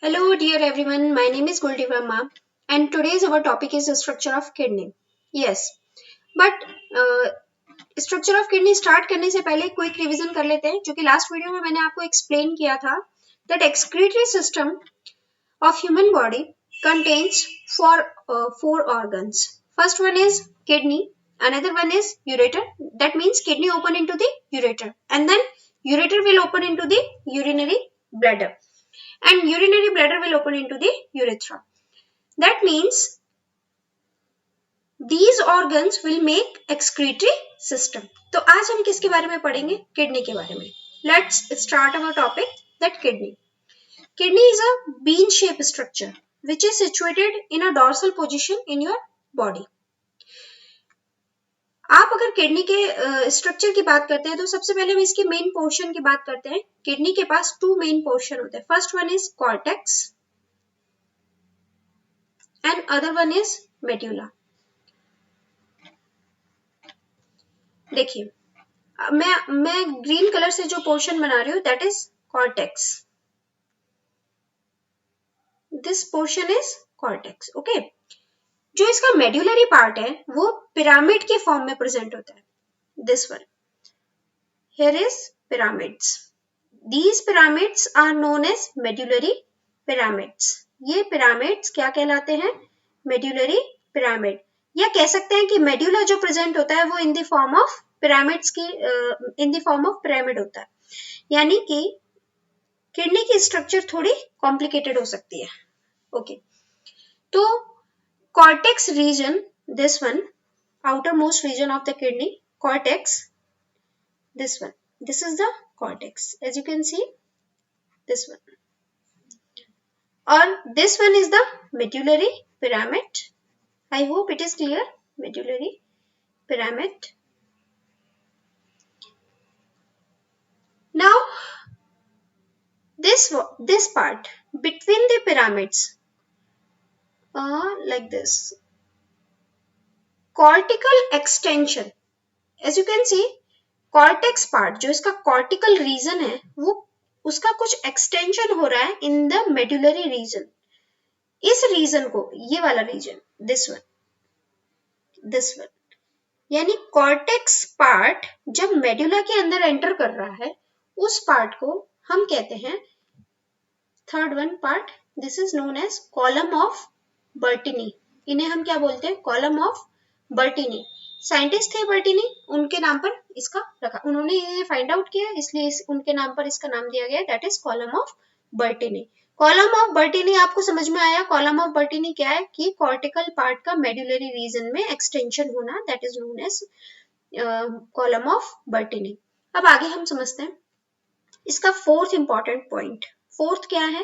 Hello dear everyone, my name is Goldi Verma and today's our topic is the structure of kidney. Yes, but structure of kidney start करने से पहले quick revision कर लेते हैं, जो कि last video में मैंने आपको एक्सप्लेन किया था that excretory system of human body contains four organs. First one is kidney, another one is ureter. That means kidney open into the ureter, and then ureter will open into the urinary bladder, and urinary bladder will open into the urethra. That means these organs will make excretory system. तो आज हम किसके बारे में पढ़ेंगे? Kidney के बारे में. Let's start our topic that kidney. Kidney is a bean-shaped structure which is situated in a dorsal position in your body. आप अगर किडनी के स्ट्रक्चर की बात करते हैं तो सबसे पहले हम इसके मेन पोर्शन की बात करते हैं. किडनी के पास टू मेन पोर्शन होते हैं. First one is cortex and other one is medulla. देखिए, मैं ग्रीन कलर से जो पोर्शन बना रही हूं that is cortex. This portion is cortex. Okay, जो इसका मेड्यूलरी पार्ट है वो पिरामिड के फॉर्म में प्रेजेंट होता है. This one here is pyramids. These pyramids are known as medullary pyramids. ये पिरामिड्स क्या कहलाते हैं? Medullary pyramid. या कह सकते हैं कि मेड्यूला जो प्रेजेंट होता है वो in the form of pyramids की in the form of pyramid होता है. यानी कि किडनी की स्ट्रक्चर थोड़ी कॉम्प्लिकेटेड हो सकती है. ओके, तो cortex region, this one, outermost region of the kidney, cortex, this one, this is the cortex, as you can see, this one, or this one is the medullary pyramid. I hope it is clear. Medullary pyramid. Now this part between the pyramids, like this, cortical extension, as you can see, cortex part जो इसका cortical reason है वो उसका कुछ extension हो रहा है in the medullary reason. इस रीजन को, ये वाला रीजन, दिस वन, यानी कॉर्टेक्स पार्ट जब मेडुला के अंदर एंटर कर रहा है उस पार्ट को हम कहते हैं third one part. This is known as column of Bertini. इन्हें हम क्या बोलते हैं? Column of Bertini. साइंटिस्ट थे बर्टिनी, उनके नाम पर इसका रखा. उन्होंने ये फाइंड आउट किया, इसलिए उनके नाम पर इसका नाम दिया गया. That is column of Bertini. Column of Bertini आपको समझ में आया? कॉलम ऑफ बर्टिनी क्या है? कि कॉर्टिकल पार्ट का मेडुलरी रीजन में एक्सटेंशन होना, that is known as column of Bertini. अब आगे हम समझते हैं इसका फोर्थ इंपॉर्टेंट पॉइंट. फोर्थ क्या है?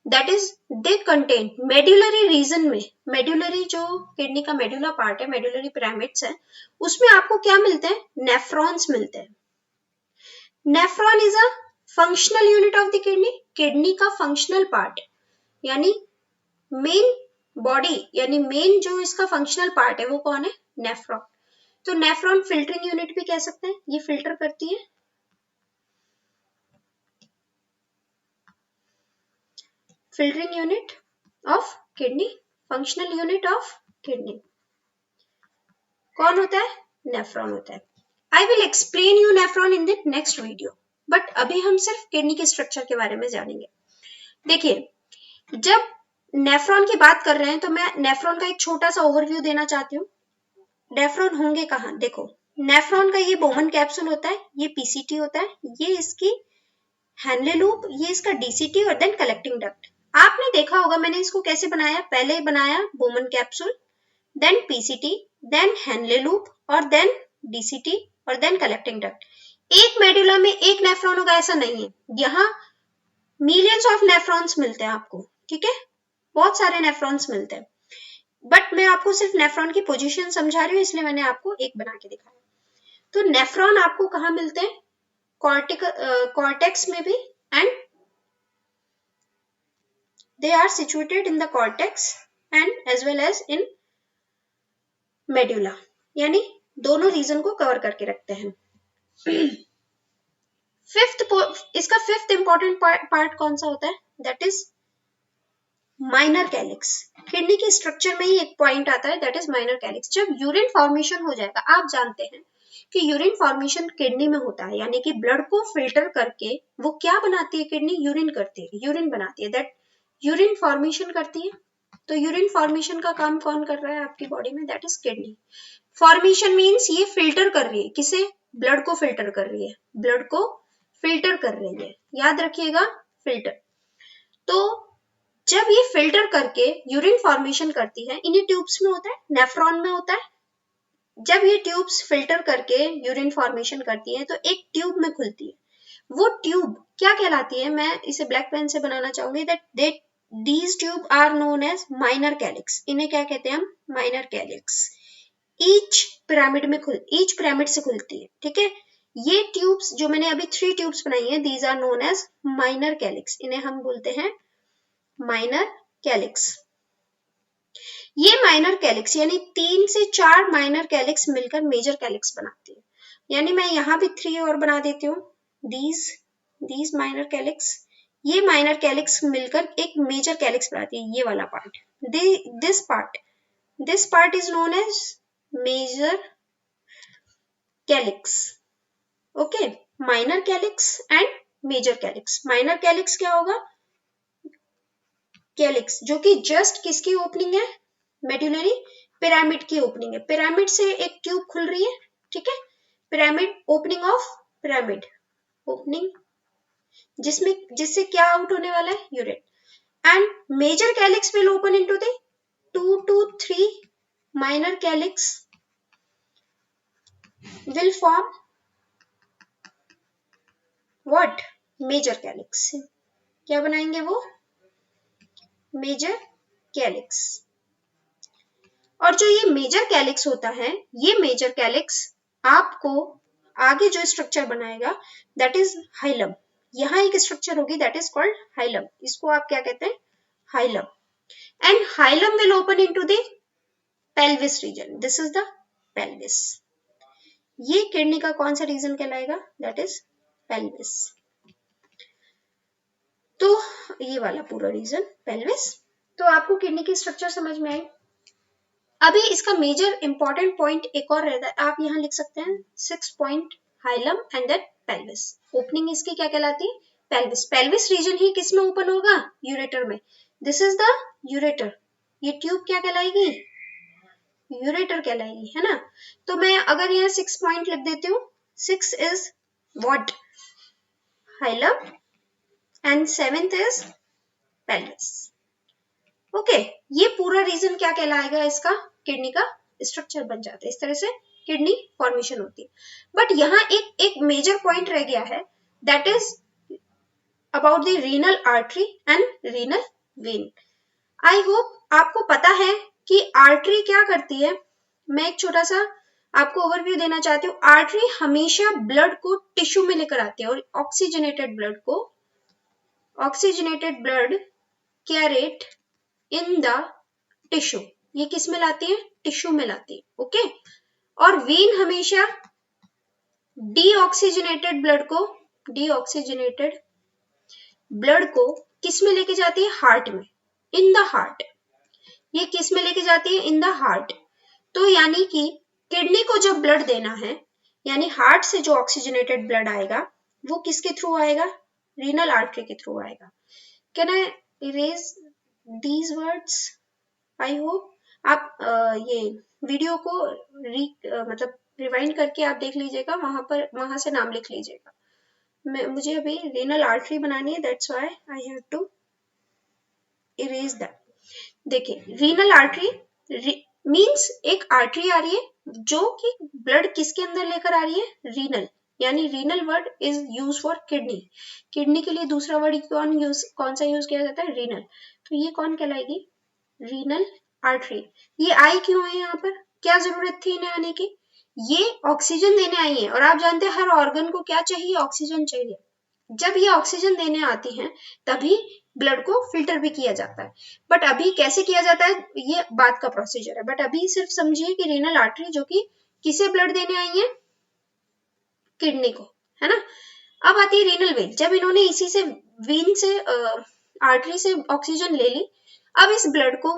That is they contain medullary region में. मेडुलरी जो किडनी का मेडुला पार्ट है, मेडुलरी पिरामिड्स है, उसमें आपको क्या मिलते हैं? नेफ्रॉन्स मिलते हैं. Nephron is a functional unit of the kidney. Kidney का फंक्शनल पार्ट, यानी मेन बॉडी, यानी मेन जो इसका फंक्शनल पार्ट है वो कौन है? नेफ्रॉन. तो नेफ्रॉन फिल्टरिंग यूनिट भी कह सकते हैं. ये फिल्टर करती है. Filtering unit of kidney, functional unit of kidney कौन होता है? नेफ्रॉन होता है. I will explain you nephron in the next video, but अभी हम सिर्फ किडनी के स्ट्रक्चर के बारे में जानेंगे. देखिए, जब नेफ्रॉन की बात कर रहे हैं तो मैं नेफ्रॉन का एक छोटा सा ओवरव्यू देना चाहती हूँ. नेफ्रॉन होंगे कहाँ? देखो, नेफ्रॉन का ये बोमन कैप्सूल होता है, ये पीसीटी होता है, ये इसकी हैनले लूप, ये इसका डीसीटी और देन कलेक्टिंग डक्ट. आपने देखा होगा मैंने इसको कैसे बनाया. पहले बनाया Bowman capsule, then PCT, then Henle loop और देन डीसीटी और देन कलेक्टिंग डक्ट. एक मेडुला में एक नेफ्रॉन होगा ऐसा नहीं है. यहाँ मिलियंस ऑफ नेफ्रॉन्स मिलते हैं आपको. ठीक है, बहुत सारे नेफ्रॉन्स मिलते हैं, बट मैं आपको सिर्फ नेफ्रॉन की पोजीशन समझा रही हूँ, इसलिए मैंने आपको एक बना के दिखाया. तो नेफ्रॉन आपको कहाँ मिलते हैं? कॉर्टेक्स में भी, and they are situated in the cortex and as well as in medulla. यानी दोनों रीजन को कवर करके रखते हैं. इसका फिफ्थ इंपॉर्टेंट पार्ट कौन सा होता है? That is minor calyx, kidney के स्ट्रक्चर में ही एक पॉइंट आता है, दैट इज माइनर कैलिक्स। जब यूरिन फॉर्मेशन हो जाएगा, आप जानते हैं कि यूरिन फॉर्मेशन किडनी में होता है, यानी कि ब्लड को फिल्टर करके वो क्या बनाती है, किडनी यूरिन करती है, यूरिन बनाती है, दैट यूरिन फॉर्मेशन करती है। तो यूरिन फॉर्मेशन का काम कौन कर रहा है आपकी बॉडी में, that is kidney. Formation means ये फिल्टर कर रही है, किसे, ब्लड को फिल्टर कर रही है, ब्लड को फिल्टर कर रही है, याद रखिएगा, फिल्टर। तो जब ये फिल्टर करके यूरिन फॉर्मेशन करती है, इन्हीं ट्यूब्स में होता है, नेफ्रॉन में होता है। जब ये ट्यूब्स फिल्टर करके यूरिन फॉर्मेशन करती है तो एक ट्यूब में खुलती है, वो ट्यूब क्या कहलाती है, मैं इसे ब्लैक पेन से बनाना चाहूंगी, that these tube are known as minor calyx. इन्हें क्या कहते हैं हम, माइनर कैलिक्स। ईच पिरामिड से खुलती है, ठीक है। ये ट्यूब्स जो मैंने अभी 3 ट्यूब्स बनाई है, these are known as minor calyx, इन्हें हम बोलते हैं माइनर कैलिक्स। ये माइनर कैलिक्स यानी 3 से 4 माइनर कैलिक्स मिलकर मेजर कैलिक्स बनाती है, यानी मैं यहाँ भी 3 और बना देती हूँ, दीज माइनर कैलिक्स। ये माइनर कैलिक्स मिलकर एक मेजर कैलिक्स बनाती है, ये वाला part, this part is known as major calyx. Okay, minor calyx and major calyx. Minor calyx क्या होगा, कैलिक्स जो कि जस्ट किसकी ओपनिंग है, मेडुलरी पिरामिड की ओपनिंग है, पिरामिड से एक ट्यूब खुल रही है, ठीक है, pyramid, opening of pyramid, opening जिससे क्या आउट होने वाला है, urine. And major calyx will open into the 2 to 3 minor calyx will form what, major calyx। क्या बनाएंगे वो, मेजर कैलिक्स। और जो ये मेजर कैलिक्स होता है, ये मेजर कैलिक्स आपको आगे जो स्ट्रक्चर बनाएगा दैट इज हाइलम। यहाँ एक स्ट्रक्चर होगी दैट इज कॉल्ड हाइलम, इसको आप क्या कहते हैं, hilum. And hilum will open into the pelvis region, this is the pelvis. ये किडनी का कौन सा रीजन कहलाएगा, दैट इज पेल्विस। तो ये वाला पूरा रीजन पेल्विस। तो आपको किडनी की स्ट्रक्चर समझ में आई। अभी इसका मेजर इंपॉर्टेंट पॉइंट एक और रहता है, आप यहाँ लिख सकते हैं 6 point, hilum and then pelvis. Opening इसकी क्या कहलाती है, पेल्विस। पेल्विस रीजन ही किस में ओपन होगा, यूरेटर में, दिस इज द यूरेटर। ये ट्यूब क्या कहलाएगी, यूरेटर कहलाएगी, है ना। तो मैं अगर यहाँ 6 पॉइंट लिख देती हूँ, 6 is what, hilum, and 7th is pelvis. Okay, ये पूरा रीजन क्या कहलाएगा, इसका किडनी का स्ट्रक्चर बन जाता है, इस तरह से किडनी फॉर्मेशन होती है। बट यहाँ एक मेजर पॉइंट रह गया है, that is about the renal artery and renal vein. I hope आपको पता है कि आर्टरी क्या करती है। मैं एक छोटा सा आपको ओवरव्यू देना चाहती हूँ। आर्टरी हमेशा ब्लड को टिश्यू में लेकर आती है, और oxygenated blood carried in the tissue, ये किस में लाती है, टिश्यू में लाती है, ओके। और वेन हमेशा डीऑक्सीजनेटेड ब्लड को किस में लेके जाती है, हार्ट में, इन द हार्ट। ये किस में लेके जाती है, इन द हार्ट। तो यानी कि किडनी को जब ब्लड देना है, यानी हार्ट से जो ऑक्सीजनेटेड ब्लड आएगा वो किसके थ्रू आएगा, रीनल आर्टरी के थ्रू आएगा। Can I erase these words, I hope आप ये वीडियो को मतलब रिवाइंड करके आप देख लीजिएगा, वहां से नाम लिख लीजिएगा। मुझे अभी रीनल आर्टरी बनानी है, that's why I have to erase that. देखिए, रीनल आर्टरी मींस एक आर्टरी आ रही है जो कि ब्लड किसके अंदर लेकर आ रही है, रीनल, यानी renal word is use for kidney. Kidney के लिए दूसरा वर्ड कौन सा यूज किया जाता है, रीनल। तो ये कौन कहलाएगी, रीनल आर्टरी। ये आई क्यों है यहाँ पर, क्या जरूरत थी इन्हें आने की, ये ऑक्सीजन देने आई है, और आप जानते हैं हर ऑर्गन को क्या चाहिए, ऑक्सीजन चाहिए। जब ये ऑक्सीजन देने आती हैं तभी ब्लड को फिल्टर भी किया जाता है। बट अभी कैसे किया जाता है, ये बात का प्रोसीजर है। बट अभी सिर्फ समझिए कि रीनल आर्टरी जो कि किसे ब्लड देने आई है, किडनी को, है ना। अब आती है रीनल वेन। जब इन्होंने इसी से वेन से आर्टरी से ऑक्सीजन ले ली, अब इस ब्लड को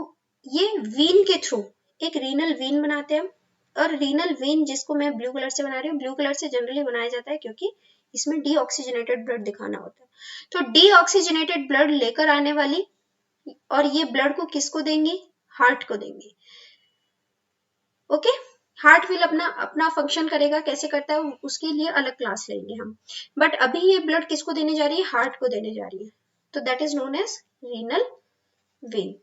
ये वीन के थ्रू एक रीनल वीन बनाते हैं, और रीनल वीन जिसको मैं ब्लू कलर से बना रही हूँ, ब्लू कलर से जनरली बनाया जाता है क्योंकि इसमें डीऑक्सीजनेटेड ब्लड दिखाना होता है। तो डीऑक्सीजनेटेड ब्लड लेकर आने वाली, और ये ब्लड को किसको देंगी, हार्ट को देंगी। ओके, हार्ट विल अपना अपना फंक्शन करेगा, कैसे करता है उसके लिए अलग क्लास लेंगे हम, बट अभी ये ब्लड किसको देने जा रही है, हार्ट को देने जा रही है, तो that is known as renal vein.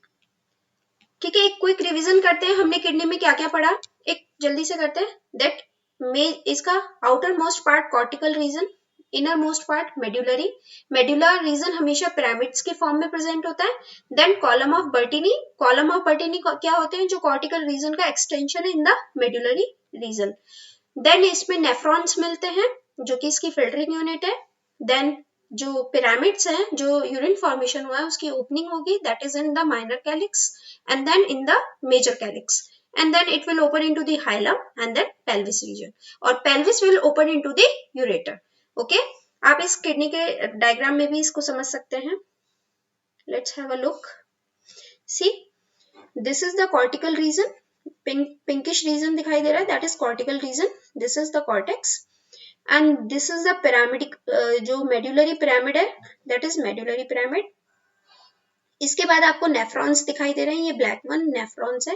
ठीक है, एक क्विक रिवीजन करते हैं, हमने किडनी में क्या क्या पढ़ा, एक जल्दी से करते हैं। दैट में इसका outermost part cortical region, innermost part medullary, medullar region हमेशा पिरामिड्स के फॉर्म में प्रेजेंट होता है। Then column of Bertini, column of Bertini क्या होते हैं, जो कॉर्टिकल रीजन का एक्सटेंशन है in the medullary region. Then इसमें नेफ्रॉन्स मिलते हैं जो कि इसकी फिल्टरिंग यूनिट है। देन जो पिरामिड्स हैं, जो यूरिन फॉर्मेशन हुआ है उसकी ओपनिंग होगी, that is in the minor calyx and then in the major calyx, and then it will open into the hilum and then pelvis region, और pelvis will open into the ureter. Okay, आप इस kidney के diagram में भी इसको समझ सकते हैं। Let's have a look. See, this is the cortical region, pinkish region दिखाई दे रहा है, that is cortical region. This is the cortex and this is the pyramid, जो medullary pyramid है, that is medullary pyramid. इसके बाद आपको nephrons दिखाई दे रहे हैं, ये ब्लैक वन नेफ्रॉन्स है।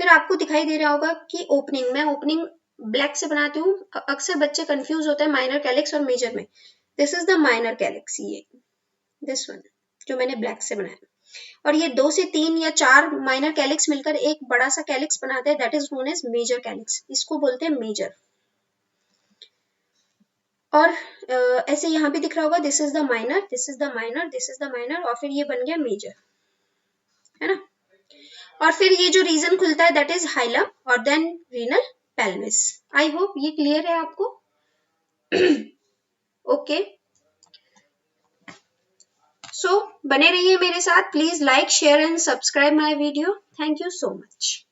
फिर आपको दिखाई दे रहा होगा कि ओपनिंग, मैं ओपनिंग ब्लैक से बनाती हूँ, अक्सर बच्चे कंफ्यूज होते हैं माइनर कैलिक्स और मेजर में। This is the minor calyx, ये दिस वन जो मैंने ब्लैक से बनाया, और ये 2 से 3 या 4 माइनर कैलिक्स मिलकर एक बड़ा सा कैलिक्स बनाते हैं, that is known as major calyx, इसको बोलते हैं मेजर। और ऐसे यहाँ भी दिख रहा होगा, this is the minor, this is the minor, this is the minor, और फिर ये बन गया मेजर, है ना। और फिर ये जो रीजन खुलता है दैट इज हाइलम और then renal pelvis. I hope ये क्लियर है आपको। ओके, सो बने रहिए मेरे साथ, please like share and subscribe my video. Thank you so much.